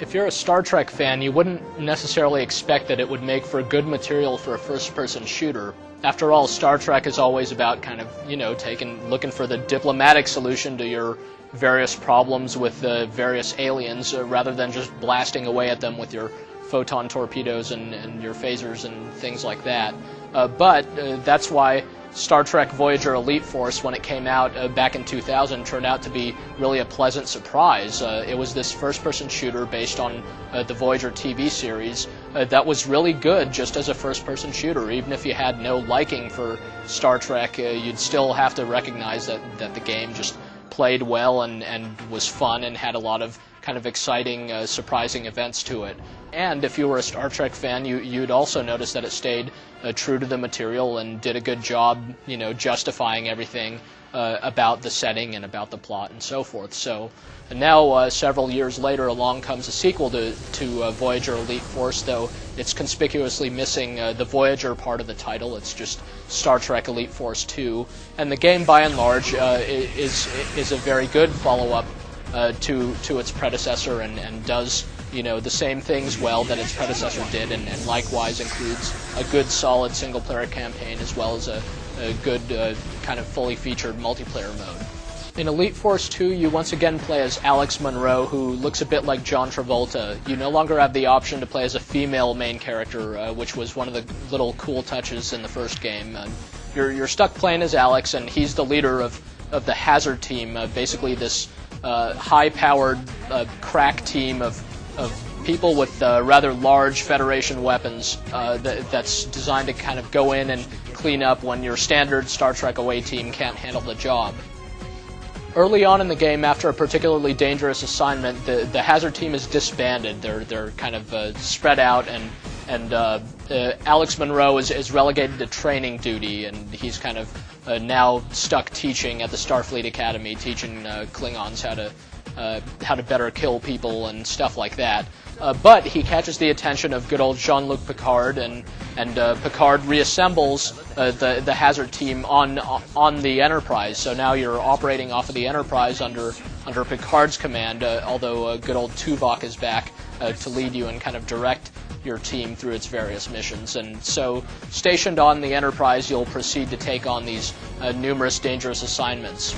If you're a Star Trek fan, you wouldn't necessarily expect that it would make for good material for a first-person shooter. After all, Star Trek is always about kind of, looking for the diplomatic solution to your various problems with various aliens, rather than just blasting away at them with your photon torpedoes and your phasers and things like that. But that's why Star Trek Voyager Elite Force, when it came out back in 2000, turned out to be really a pleasant surprise. It was this first-person shooter based on the Voyager TV series that was really good just as a first-person shooter. Even if you had no liking for Star Trek, you'd still have to recognize that the game just played well and was fun and had a lot of kind of exciting, surprising events to it. And if you were a Star Trek fan, you'd also notice that it stayed true to the material and did a good job, justifying everything about the setting and about the plot and so forth. So now, several years later, along comes a sequel to Voyager Elite Force, though it's conspicuously missing the Voyager part of the title. It's just Star Trek Elite Force 2. And the game, by and large, is a very good follow-up to its predecessor and does the same things well that its predecessor did, and likewise includes a good solid single player campaign as well as a good kind of fully featured multiplayer mode. In Elite Force 2, you once again play as Alex Monroe, who looks a bit like John Travolta. You no longer have the option to play as a female main character, which was one of the little cool touches in the first game. You're stuck playing as Alex, and he's the leader of the Hazard team, basically this high-powered crack team of people with rather large Federation weapons that's designed to kind of go in and clean up when your standard Star Trek away team can't handle the job. Early on in the game, after a particularly dangerous assignment, the Hazard team is disbanded. They're kind of spread out, and Alex Monroe is relegated to training duty, and he's kind of now stuck teaching at the Starfleet Academy, teaching Klingons how to better kill people and stuff like that. But he catches the attention of good old Jean-Luc Picard, and Picard reassembles the Hazard team on the Enterprise. So now you're operating off of the Enterprise under Picard's command, although good old Tuvok is back to lead you and kind of direct your team through its various missions. And so, stationed on the Enterprise, you'll proceed to take on these numerous dangerous assignments.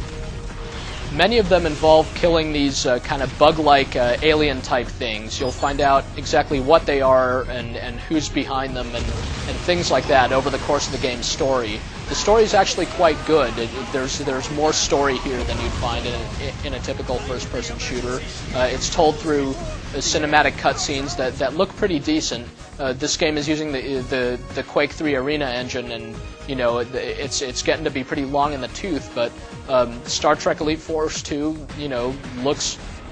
Many of them involve killing these kind of bug-like alien-type things. You'll find out exactly what they are and who's behind them and things like that over the course of the game's story. The story is actually quite good. There's more story here than you'd find in a typical first-person shooter. It's told through cinematic cutscenes that look pretty decent. This game is using the Quake 3 Arena engine, and it's getting to be pretty long in the tooth. But Star Trek Elite Force 2,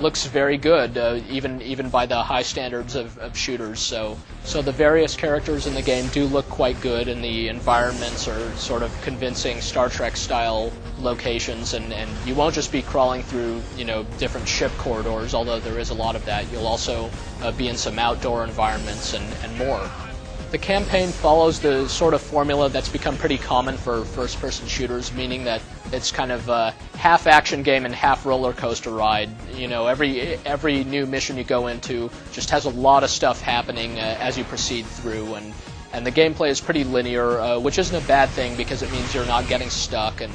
looks very good, even by the high standards of shooters. So the various characters in the game do look quite good, and the environments are sort of convincing Star Trek style locations, and you won't just be crawling through different ship corridors, although there is a lot of that. You'll also be in some outdoor environments and more. The campaign follows the sort of formula that's become pretty common for first-person shooters, meaning that it's kind of a half action game and half roller coaster ride. Every new mission you go into just has a lot of stuff happening as you proceed through, and the gameplay is pretty linear, which isn't a bad thing because it means you're not getting stuck and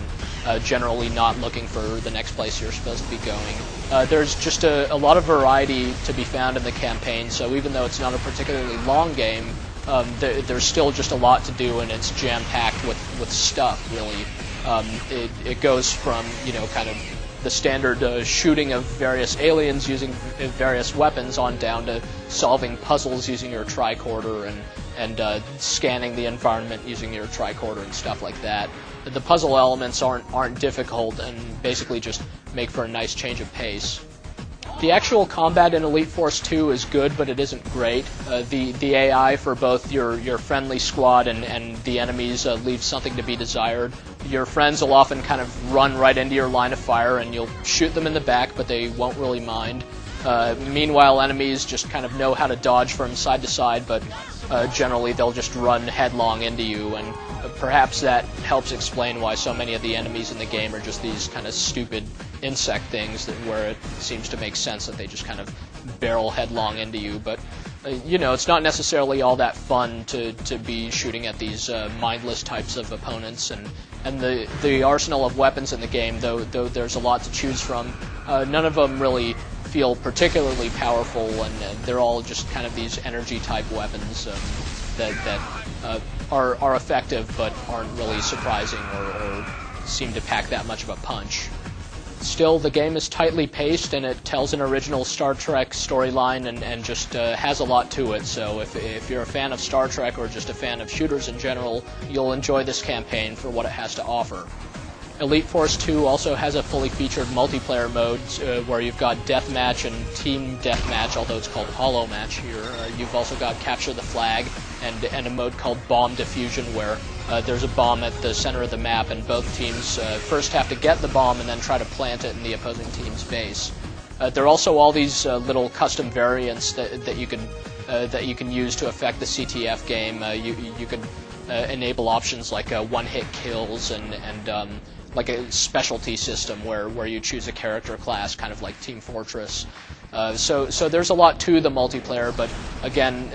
generally not looking for the next place you're supposed to be going. There's just a lot of variety to be found in the campaign, so even though it's not a particularly long game, there's still just a lot to do, and it's jam-packed with stuff, really. It goes from, kind of the standard shooting of various aliens using various weapons on down to solving puzzles using your tricorder and scanning the environment using your tricorder and stuff like that. The puzzle elements aren't difficult and basically just make for a nice change of pace. The actual combat in Elite Force 2 is good, but it isn't great. The AI for both your friendly squad and the enemies leaves something to be desired. Your friends will often kind of run right into your line of fire, and you'll shoot them in the back, but they won't really mind. Meanwhile, enemies just kind of know how to dodge from side to side, but generally they'll just run headlong into you, and perhaps that helps explain why so many of the enemies in the game are just these kind of stupid insect things where it seems to make sense that they just kind of barrel headlong into you. But you know, it's not necessarily all that fun to be shooting at these mindless types of opponents, and the arsenal of weapons in the game, though there's a lot to choose from, none of them really feel particularly powerful, and they're all just kind of these energy type weapons that are effective but aren't really surprising or seem to pack that much of a punch. Still, the game is tightly paced, and it tells an original Star Trek storyline and just has a lot to it, so if you're a fan of Star Trek or just a fan of shooters in general, you'll enjoy this campaign for what it has to offer. Elite Force 2 also has a fully featured multiplayer mode where you've got Deathmatch and Team Deathmatch, although it's called Hollow Match here. You've also got Capture the Flag and a mode called Bomb Diffusion where there's a bomb at the center of the map and both teams first have to get the bomb and then try to plant it in the opposing team's base. There are also all these little custom variants that you can use to affect the CTF game. You can enable options like one-hit kills and like a specialty system where you choose a character class, kind of like Team Fortress. So there's a lot to the multiplayer, but again,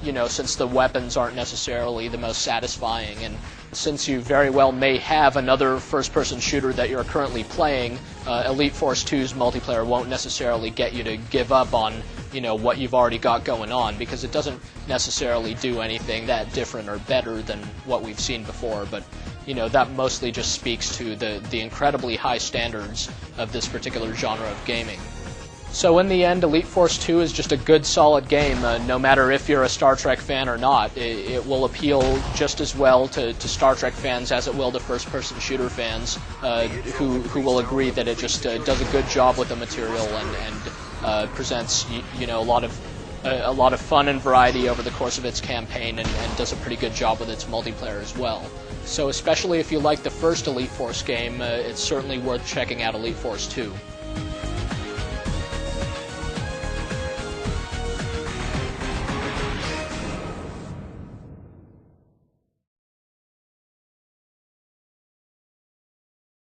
you know, since the weapons aren't necessarily the most satisfying, and since you very well may have another first-person shooter that you're currently playing, Elite Force 2's multiplayer won't necessarily get you to give up on, you know, what you've already got going on, because it doesn't necessarily do anything that different or better than what we've seen before, but you know, that mostly just speaks to the incredibly high standards of this particular genre of gaming. So in the end, Elite Force 2 is just a good, solid game, no matter if you're a Star Trek fan or not. It will appeal just as well to Star Trek fans as it will to first-person shooter fans, who will agree that it just does a good job with the material and presents, you know, a lot of fun and variety over the course of its campaign, and does a pretty good job with its multiplayer as well. So especially if you like the first Elite Force game, it's certainly worth checking out Elite Force 2.